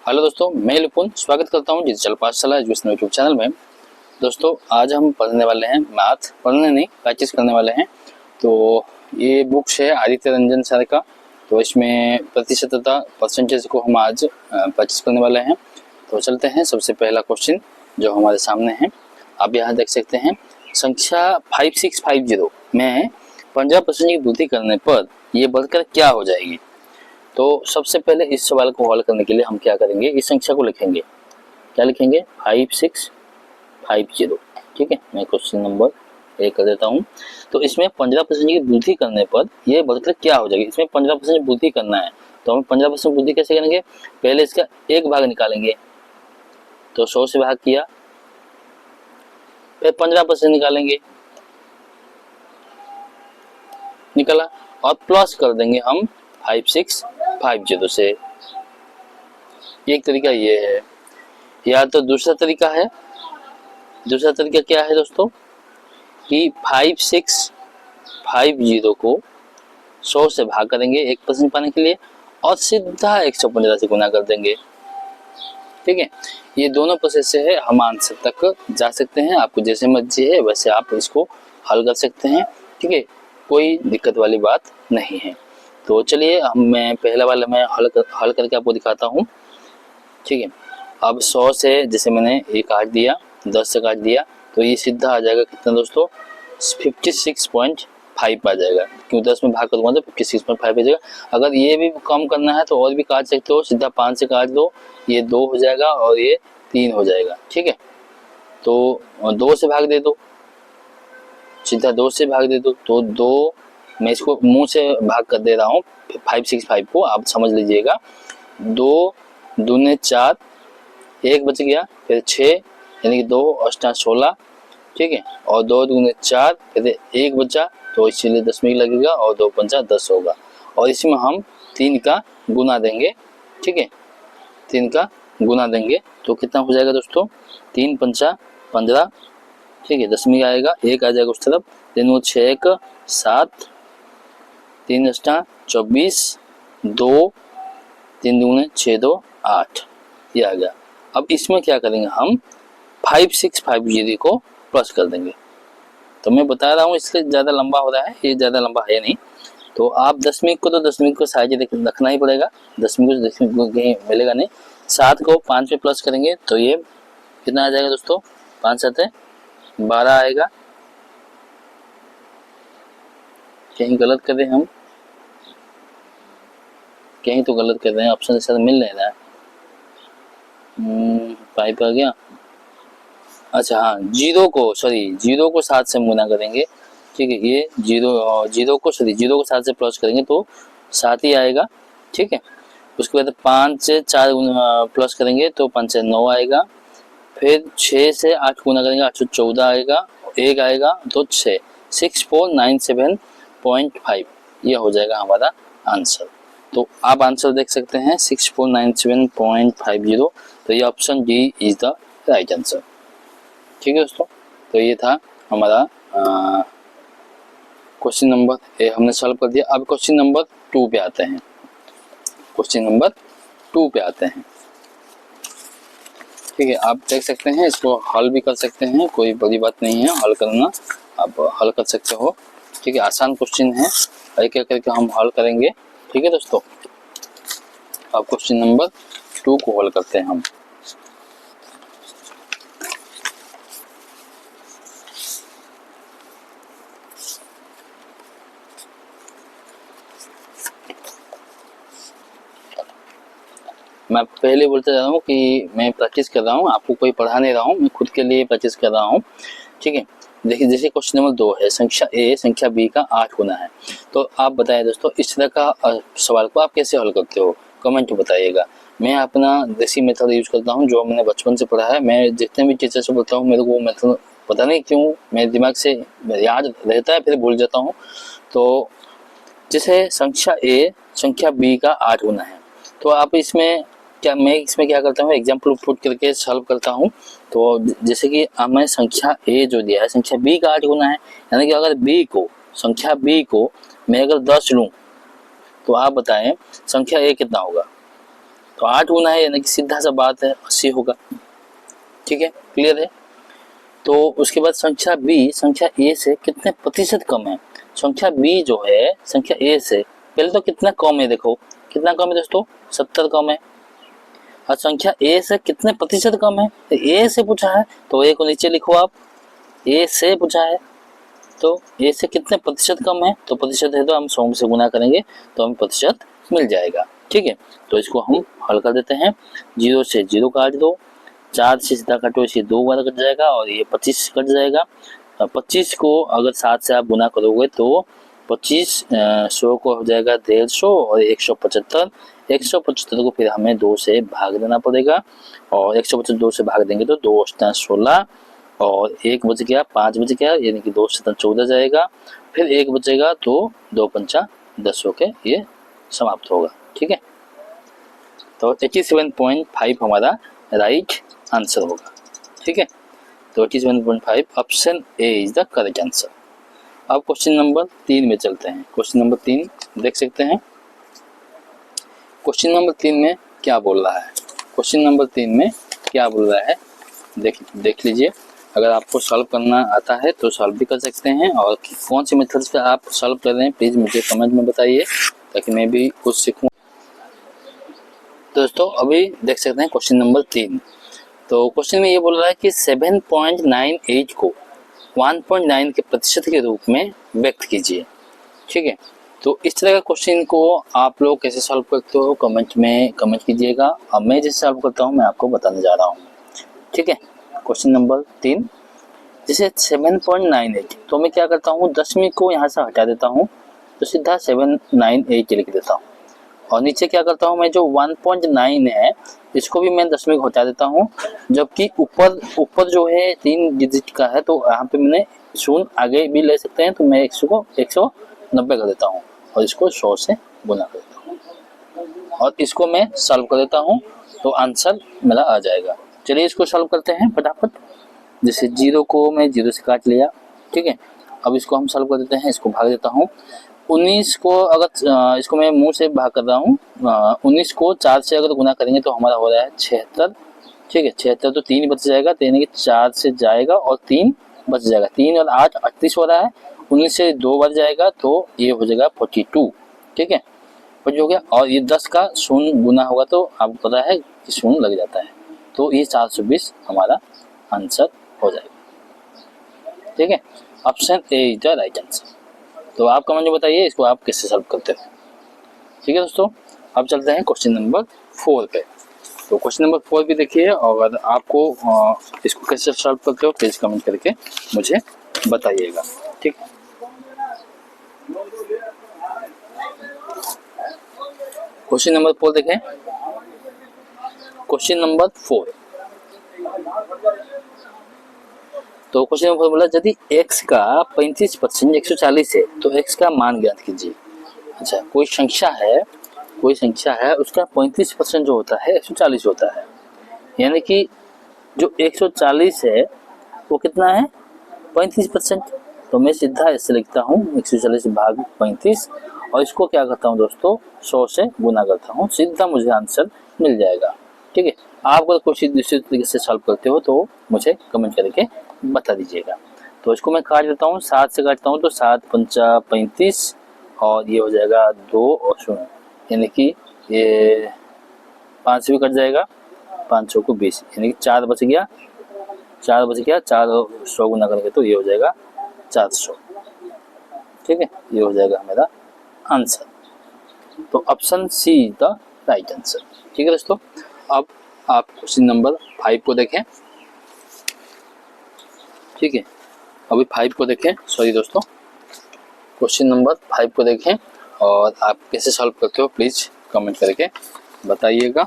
Hello दोस्तों, मैं लिपुन स्वागत करता हूं डिजिटल पाठशाला एजुकेशन यूट्यूब चैनल में। दोस्तों आज हम पढ़ने वाले हैं मैथ, पढ़ने नहीं प्रैक्टिस करने वाले हैं। तो ये बुक्स है आदित्य रंजन सर का। तो इसमें प्रतिशतता परसेंटेज को हम आज प्रैक्टिस करने वाले हैं। तो चलते हैं। सबसे पहला क्वेश्चन जो हमारे सामने है, आप यहाँ देख सकते हैं। संख्या 5650 में 15% की वृद्धि करने पर यह बढ़कर क्या हो जाएगी। तो सबसे पहले इस सवाल को हल करने के लिए हम क्या करेंगे, इस संख्या को लिखेंगे। क्या लिखेंगे? 5650। ठीक है, मैं क्वेश्चन नंबर 1 कर देता हूँ। तो इसमें 15% की वृद्धि करने पर यह बढ़कर क्या हो जाएगी। इसमें 15% वृद्धि करना है, तो हम 15% वृद्धि कैसे करेंगे? पहले इसका एक भाग निकालेंगे, तो 100 से भाग किया, फिर 15% निकालेंगे, निकला, और प्लस कर देंगे हम 5650 से। एक तरीका ये है, या तो दूसरा तरीका है। दूसरा तरीका क्या है दोस्तों, कि 5650 को 100 से भाग करेंगे 1% पाने के लिए, और सीधा 115 से गुना कर देंगे। ठीक है, ये दोनों प्रोसेस से है, हम आंसर तक जा सकते हैं। आपको जैसे मर्जी है वैसे आप इसको हल कर सकते हैं। ठीक है, कोई दिक्कत वाली बात नहीं है। तो चलिए मैं पहला वाला मैं हल करके आपको दिखाता हूँ। ठीक है, अब 100 से जैसे मैंने ये काट दिया, 10 से काट दिया, तो ये सीधा आ जाएगा कितना दोस्तों? 56.5 आ जाएगा। क्यों 10 में भाग करूँगा तो 56.5 आ जाएगा। अगर ये भी कम करना है तो और भी काट सकते हो, सीधा 5 से काट दो, ये 2 हो जाएगा और ये 3 हो जाएगा। ठीक है, तो 2 से भाग दे दो, सीधा 2 से भाग दे दो, तो 2, मैं इसको मुंह से भाग कर दे रहा हूँ 565 को, आप समझ लीजिएगा। 2 दूने 4, 1 बच गया, फिर 6 यानी कि 2 8 16। ठीक है, और 2 दूने 4, फिर 1 बचा, तो इसीलिए 10 में लगेगा, और 2 पंचा 10 होगा। और इसमें हम 3 का गुना देंगे। ठीक है, 3 का गुना देंगे तो कितना हो जाएगा दोस्तों? 3 पंचा 15। ठीक है, 10 में आएगा, 1 आ जाएगा उस तरफ, 3 6 1 7, 3 8 24, 2 3 दूने 6 2 8, ये आ गया। अब इसमें क्या करेंगे हम? 5650 को प्लस कर देंगे। तो मैं बता रहा हूँ इसलिए ज़्यादा लंबा हो रहा है, ये ज़्यादा लंबा है नहीं। तो आप दशमिक को तो दशमिक को साइज रखना ही पड़ेगा, दशमिक को दशमिक को कहीं मिलेगा नहीं। 7 को 5 में प्लस करेंगे तो ये कितना आ जाएगा दोस्तों? 5 7 12 आएगा। कहीं गलत कर रहे हैं हम, कहीं तो गलत कर रहे हैं, ऑप्शन शायद मिल नहीं रहा है। 5 आ गया। अच्छा हाँ, 0 को 7 से गुना करेंगे। ठीक है, ये 0 को 7 से प्लस करेंगे तो 7 ही आएगा। ठीक है, उसके बाद 5 से 4 प्लस करेंगे तो 5 से 9 आएगा। फिर 6 से 8 गुना करेंगे, 8 से 14 आएगा, 1 आएगा तो 6, 6497.5 ये हो जाएगा हमारा आंसर। तो आप आंसर देख सकते हैं 6497.50। तो ये option D is the right answer. ठीक है दोस्तों, तो ये था हमारा क्वेश्चन नंबर ए हमने सॉल्व कर दिया। अब क्वेश्चन नंबर 2 पे आते हैं। क्वेश्चन नंबर 2 पे आते हैं। ठीक है, आप देख सकते हैं, इसको हल भी कर सकते हैं, कोई बड़ी बात नहीं है हल करना, आप हल कर सकते हो। ठीक है, आसान क्वेश्चन है, एक एक करके हम हल करेंगे। ठीक है दोस्तों, अब क्वेश्चन नंबर 2 को हल करते हैं हम। मैं पहले बोलते जा रहा हूँ कि मैं प्रैक्टिस कर रहा हूँ, आपको कोई पढ़ा नहीं रहा हूँ, मैं खुद के लिए प्रैक्टिस कर रहा हूँ। ठीक है, देखिए जैसे क्वेश्चन नंबर 2 है, संख्या ए संख्या बी का 8 गुना है। तो आप बताएं दोस्तों, इस तरह का सवाल को आप कैसे हल करते हो, कमेंट में बताइएगा। मैं अपना देसी मेथड यूज करता हूँ, जो मैंने बचपन से पढ़ा है। मैं जितने भी टीचर से बोलता हूँ, मेरे को वो मेथड पता नहीं क्यों मेरे दिमाग से याद रहता है, फिर भूल जाता हूँ। तो जैसे संख्या ए संख्या बी का 8 गुना है, तो आप इसमें क्या करता हूँ, एग्जाम्पल पुट करके सॉल्व करता हूँ। तो जैसे कि हमें संख्या ए जो दिया है, संख्या बी का 8 गुना है, यानी कि अगर संख्या बी को मैं अगर 10 लूँ तो आप बताएं संख्या ए कितना होगा। तो तो 8 गुना है यानी कि सीधा सा बात है 80 होगा। ठीक है, क्लियर है। तो उसके बाद संख्या बी संख्या ए से कितने प्रतिशत कम है। संख्या बी जो है संख्या ए से पहले तो कितना कम है, देखो कितना कम है दोस्तों, 70 कम है। और संख्या ए से कितने प्रतिशत कम है, तो ए से पूछा है तो ए को नीचे लिखो आप, ए से पूछा है तो ए से कितने प्रतिशत कम है, तो प्रतिशत है तो हम 100 से गुना करेंगे तो हमें प्रतिशत मिल जाएगा। ठीक है, तो इसको हम हल कर देते हैं। 0 से 0 काट दो, 4 से सीधा काटो, इसे 2 बार कट जाएगा और ये 25 कट जाएगा। 25 को अगर 7 से आप गुना करोगे तो 25 100 को हो जाएगा 150 और 175। 175 को फिर हमें 2 से भाग देना पड़ेगा और 175 2 से भाग देंगे तो 2 8 16 और 1 बच गया, 5 बच गया यानी कि 2 7 14 जाएगा। फिर 1 बचेगा तो 2 5 10 होके ये समाप्त होगा। ठीक है, तो 87.5 हमारा राइट आंसर होगा। ठीक है, तो 87.5 option A is the correct answer. अब क्वेश्चन नंबर 3 में चलते हैं। क्वेश्चन नंबर 3 देख सकते हैं। क्वेश्चन नंबर 3 में क्या बोल रहा है, क्वेश्चन नंबर 3 में क्या बोल रहा है देख लीजिए। अगर आपको सॉल्व करना आता है तो सॉल्व भी कर सकते हैं और कौन सी मेथड से आप सॉल्व कर रहे हैं प्लीज़ मुझे कमेंट में बताइए ताकि मैं भी कुछ सीखूं। दोस्तों अभी देख सकते हैं क्वेश्चन नंबर 3। तो क्वेश्चन में ये बोल रहा है कि 7.98 को 1.9 के प्रतिशत के रूप में व्यक्त कीजिए। ठीक है, तो इस तरह का क्वेश्चन को आप लोग कैसे सॉल्व करते हो कमेंट में कमेंट कीजिएगा और मैं जैसे सॉल्व करता हूँ मैं आपको बताने जा रहा हूँ। ठीक है, क्वेश्चन नंबर 3 जैसे 7.98 तो मैं क्या करता हूँ 10वीं को यहाँ से हटा देता हूँ तो सीधा 798 लिख देता हूँ और नीचे क्या करता हूँ मैं जो 1.9 है इसको भी मैं 10वीं को हटा देता हूँ, जबकि ऊपर जो है 3 डिजिट का है तो यहाँ पे मैंने शून्य आगे भी ले सकते हैं तो मैं 100 को 190 कर देता हूँ और इसको 100 से गुना कर देता हूँ और इसको मैं सॉल्व कर देता हूँ तो आंसर मेरा आ जाएगा। चलिए इसको सॉल्व करते हैं फटाफट। जैसे 0 को मैं 0 से काट लिया। ठीक है, अब इसको हम सॉल्व कर देते हैं, इसको भाग देता हूँ। 19 को अगर इसको मैं मुंह से भाग कर रहा हूँ, 19 को 4 से अगर गुना करेंगे तो हमारा हो रहा है 76। ठीक है, 76 तो 3 बच जाएगा तो यानी कि 4 से जाएगा और 3 बच जाएगा, 3 और 8 38 हो रहा है। 19 से 2 बच जाएगा तो ये हो जाएगा 42। ठीक है, कुछ हो गया और ये 10 का शून्य गुना होगा तो आपको पता है कि शून्य लग जाता है तो ये 420 हमारा आंसर हो जाएगा। ठीक है, option A is the right answer. तो आप कमेंट में बताइए इसको आप कैसे सॉल्व करते हो। ठीक है दोस्तों, अब चलते हैं क्वेश्चन नंबर 4 पे। तो क्वेश्चन नंबर 4 भी देखिए और अगर आपको इसको कैसे सॉल्व करते हो प्लीज कमेंट करके मुझे बताइएगा। ठीक, क्वेश्चन नंबर 4 देखें। क्वेश्चन नंबर 4 तो क्वेश्चन नंबर बोला यदि x का 35% 140 है तो x का मान ज्ञात कीजिए। अच्छा, कोई संख्या है उसका 35% जो होता है 140 होता है, यानी कि जो 140 है वो कितना है 35%। तो मैं सीधा ऐसे लिखता हूँ 140 भाग 35 और इसको क्या करता हूँ दोस्तों 100 से गुना करता हूँ, सीधा मुझे आंसर मिल जाएगा। ठीक है, आप अगर कोई दूसरे तरीके से सॉल्व करते हो तो मुझे कमेंट करके बता दीजिएगा। तो इसको मैं काट देता हूँ, 7 से काटता हूँ तो 7 पंचा 35 और ये हो जाएगा 2 और 0 यानी कि ये 5 से भी कट जाएगा, 5 6 को 20 यानी कि 4 बच गया, 4 और 100 गुना करेंगे तो ये हो जाएगा 400। ठीक है, ये हो जाएगा मेरा आंसर। तो option C is the right answer. ठीक है दोस्तों, अब आप क्वेश्चन नंबर 5 को देखें। ठीक है, अभी 5 को देखें, सॉरी दोस्तों क्वेश्चन नंबर 5 को देखें और आप कैसे सॉल्व करते हो प्लीज कमेंट करके बताइएगा।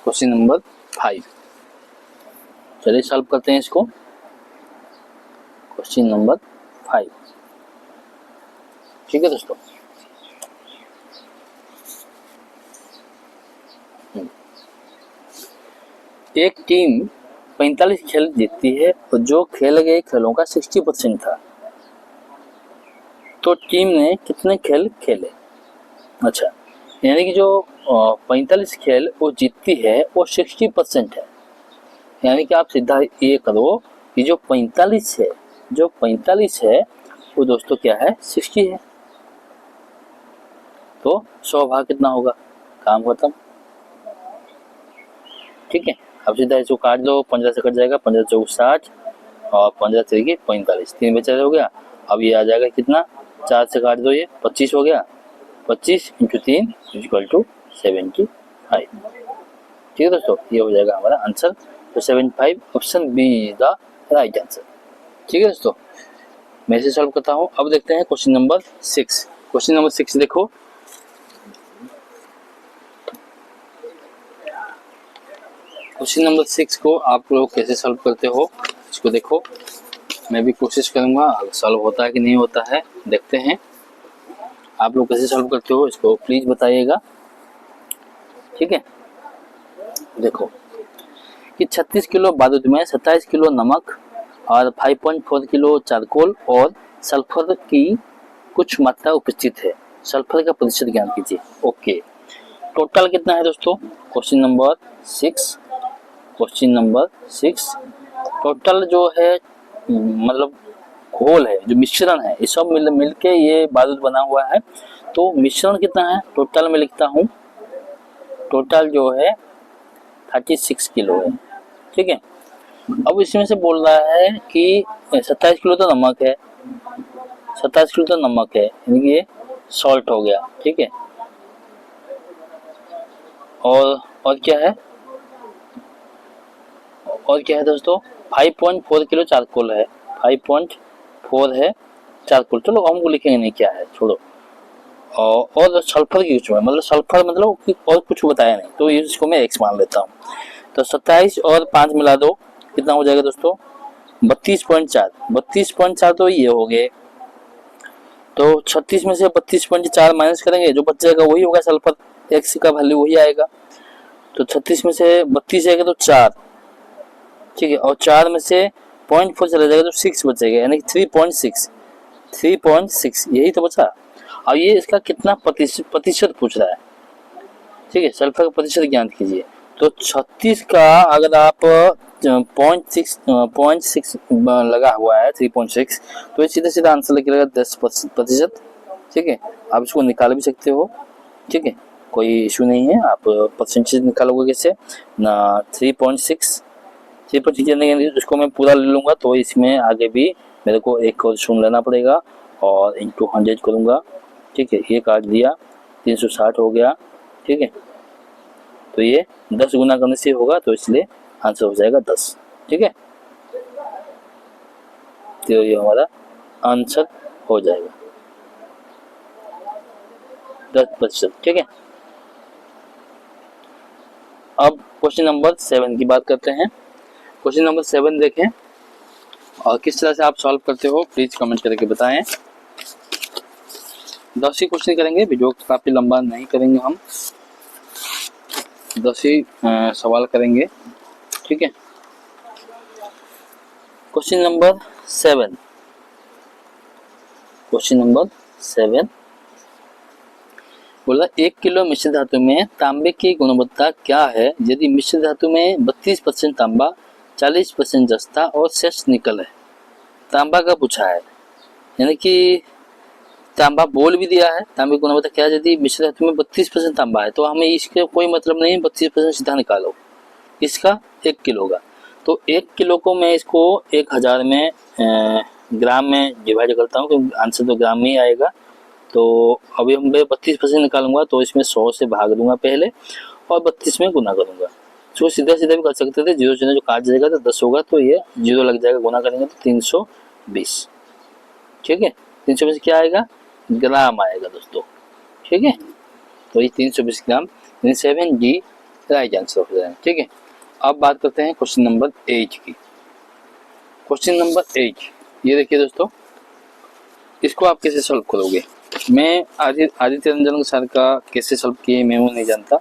क्वेश्चन नंबर 5, चलिए सॉल्व करते हैं इसको। Question number 5। ठीक है दोस्तों, एक टीम 45 खेल जीतती है और जो खेले गए खेलों का 60% था तो टीम ने कितने खेल खेले। अच्छा, यानी कि जो 45 खेल वो जीतती है वो 60% है। यानी कि आप सीधा ये करो कि जो 45 है, जो 45 है वो दोस्तों क्या है, 60 है। तो 100 भाग कितना होगा, काम खत्म। ठीक है, अब सीधा इसको काट दो, 15 से कट जाएगा, 15 चौक 60 और 15 तरीके 45, 3 बचा हो गया। अब ये आ जाएगा कितना, 4 से काट दो, ये 25 हो गया। 25 इंटू 3 इक्वल टू 75। ठीक है दोस्तों, ये हो जाएगा हमारा आंसर। तो 75 option B is the right answer. ठीक है दोस्तों, मैं इसे सॉल्व करता हूँ। अब देखते हैं क्वेश्चन नंबर 6। क्वेश्चन नंबर 6 देखो, क्वेश्चन नंबर 6 को आप लोग कैसे सॉल्व करते हो इसको देखो। मैं भी कोशिश करूंगा, सॉल्व होता है कि नहीं होता है देखते हैं। आप लोग कैसे सॉल्व करते हो इसको प्लीज बताइएगा। ठीक है, देखो कि 36 किलो बारूद में 27 किलो नमक और 5.4 किलो चारकोल और सल्फर की कुछ मात्रा उपस्थित है। सल्फर का प्रतिशत ज्ञात कीजिए। ओके, टोटल कितना है दोस्तों, question number 6, question number 6 total जो है मतलब घोल है, जो मिश्रण है, ये सब मिल के ये बारूद बना हुआ है। तो मिश्रण कितना है टोटल में लिखता हूँ, टोटल जो है 36 किलो है। ठीक है, अब इसमें से बोल रहा है कि 27 किलो तो नमक है, 27 किलो तो नमक है, यानी कि ये सॉल्ट हो गया। ठीक है, और क्या है, और क्या है दोस्तों, 5.4 किलो चारकोल है, 5.4 है चारकोल। चलो हम को लिखेंगे नहीं क्या है, छोड़ो। और सल्फर की कुछ मतलब सल्फर मतलब और कुछ बताया नहीं, तो इसको मैं एक्स मान लेता हूँ। तो 27 और 5 मिला दो, कितना हो जाएगा दोस्तों, 32.4। 32.4 तो ये हो गए। तो 36 में से 32.4 माइनस करेंगे, जो बच जाएगा वही होगा सल्फर, एक्स का वैल्यू वही आएगा। तो 36 में से 32 आएगा तो 4। ठीक है, और 4 में से 0.4 चला जाएगा तो 6 बचेगा, यानी 3.6, 3.6 यही तो बचा। अब ये इसका कितना प्रतिशत पूछ रहा है। ठीक है, सल्फर का प्रतिशत ज्ञात कीजिए। तो 36 का अगर आप 0.6 लगा हुआ है 3.6, तो ये सीधा सीधा आंसर निकलेगा 10%। ठीक है, आप इसको निकाल भी सकते हो। ठीक है, कोई इशू नहीं है, आप परसेंटेज निकालोगे कैसे ना, 3.6 इसको मैं पूरा ले लूंगा, तो इसमें आगे भी मेरे को एक और शून्य लेना पड़ेगा और इंटू 100 करूंगा। ठीक है, ये काट दिया, 360 हो गया। ठीक है, तो ये 10 गुना करने से होगा, तो इसलिए आंसर हो जाएगा 10। ठीक है, तो ये हमारा आंसर हो जाएगा 10%। ठीक है, अब क्वेश्चन नंबर 7 की बात करते हैं। क्वेश्चन नंबर 7 देखें और किस तरह से आप सॉल्व करते हो प्लीज कमेंट करके बताएं। 10 ही क्वेश्चन करेंगे, वीडियो काफी लंबा नहीं करेंगे, हम 10 ही सवाल करेंगे। ठीक है, क्वेश्चन नंबर 7, क्वेश्चन नंबर 7 बोला 1 किलो मिश्र धातु में तांबे की गुणवत्ता क्या है यदि मिश्र धातु में 32% तांबा, 40% जस्ता और शेष निकल है। तांबा का पूछा है, यानी कि तांबा बोल भी दिया है, तांबे की गुणवत्ता क्या है यदि मिश्र धातु में 32% तांबा है, तो हमें इसके कोई मतलब नहीं, 32% सीधा निकालो इसका 1 किलो का। तो 1 किलो को मैं इसको 1000 में ग्राम में डिवाइड करता हूँ, क्योंकि आंसर तो ग्राम में ही आएगा। तो अभी हम 32% निकालूंगा, तो इसमें 100 से भाग दूंगा पहले और 32 में गुना करूंगा। इसको सीधा सीधा भी कर सकते थे, 0 जो काट जाएगा तो 10 होगा, तो ये 0 लग जाएगा, गुना करेंगे तो 320। ठीक है, 320 क्या आएगा, ग्राम आएगा दोस्तों। ठीक है, तो ये 320 ग्राम, 7D राइट आंसर हो जाएगा। ठीक है, अब बात करते हैं क्वेश्चन नंबर 8 की। क्वेश्चन नंबर 8 ये देखिए दोस्तों, इसको आप कैसे सॉल्व करोगे। मैं आदित्य रंजन सर का कैसे सॉल्व किए मैं वो नहीं जानता,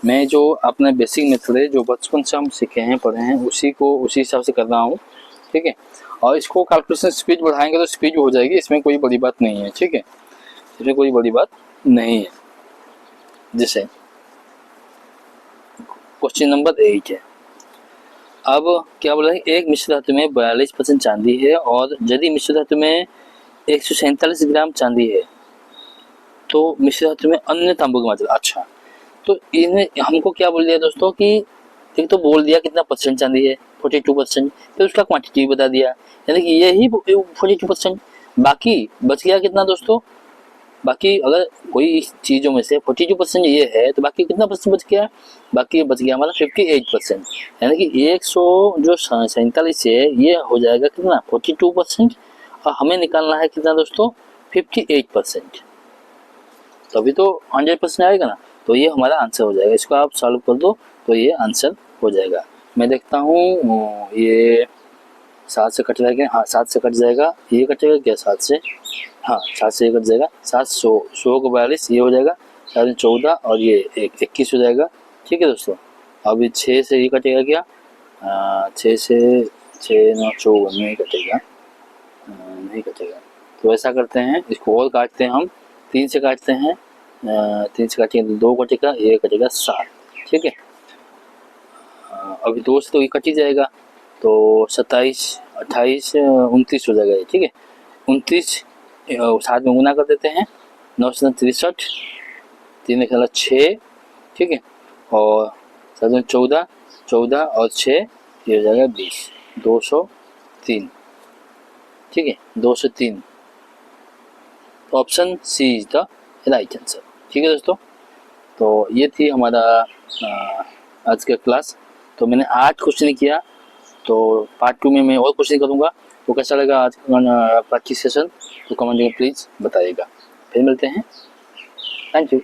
मैं जो अपना बेसिक मेथड है जो बचपन से हम सीखे हैं पढ़े हैं उसी हिसाब से कर रहा हूँ। ठीक है, और इसको कैलकुलेशन स्पीड बढ़ाएंगे तो स्पीड हो जाएगी, इसमें कोई बड़ी बात नहीं है, ठीक है, इसमें कोई बड़ी बात नहीं है। जैसे क्वेश्चन नंबर 8 है। अब क्या बोला है, एक मिश्र धातु में 42% चांदी है और यदि मिश्र धातु में 147 ग्राम चांदी है तो मिश्र धातु में अन्य तांबू की मात्रा। अच्छा, तो इन्हें हमको क्या बोल दिया दोस्तों कि एक तो बोल दिया कितना परसेंट चांदी है 42%, फिर उसका क्वांटिटी बता दिया, यानी कि यही 42%। बाकी बच गया कितना दोस्तों, बाकी अगर कोई चीज़ों में से 42% ये है तो बाकी कितना परसेंट बच गया, बाकी बच गया हमारा 58%, यानी कि 147 है ये हो जाएगा कितना 42%, और हमें निकालना है कितना दोस्तों 58%, तभी तो 100% आएगा ना, तो ये हमारा आंसर हो जाएगा। इसको आप सॉल्व कर दो तो ये आंसर हो जाएगा। मैं देखता हूँ ये 7 से कट जाएगा, हाँ 7 से कट जाएगा, ये कटेगा क्या 7 से, हाँ 7 से ये कट जाएगा, 700 100 को 42 ये हो जाएगा, 7 14 और ये 21 हो जाएगा, ठीक है दोस्तों। अभी 6 से ये कटेगा क्या, 6 से 6 9 54 नहीं कटेगा, नहीं कटेगा, तो ऐसा करते हैं इसको और काटते हैं हम, 3 से काटते हैं, 3 से काटेंगे तो 2 कटेगा, ये कटेगा 7, ठीक है। अभी 2 से तो ये कट ही जाएगा, तो 27 28 29 हो जाएगा, ठीक है। 29 साथ में गुना कर देते हैं, 9 से 63, 3 खेला 6, ठीक है, और 7 में 14 14 और 6 ये हो जाएगा 20, 203, ठीक है, 203। तो option C is the right answer, ठीक है दोस्तों। तो ये थी हमारा आज का क्लास। तो मैंने 8 क्वेश्चन किया, तो पार्ट 2 में मैं और क्वेश्चन करूँगा। तो कैसा लगा आज का प्रैक्टिस सेशन, तो कमेंट में प्लीज़ बताइएगा। फिर मिलते हैं, थैंक यू।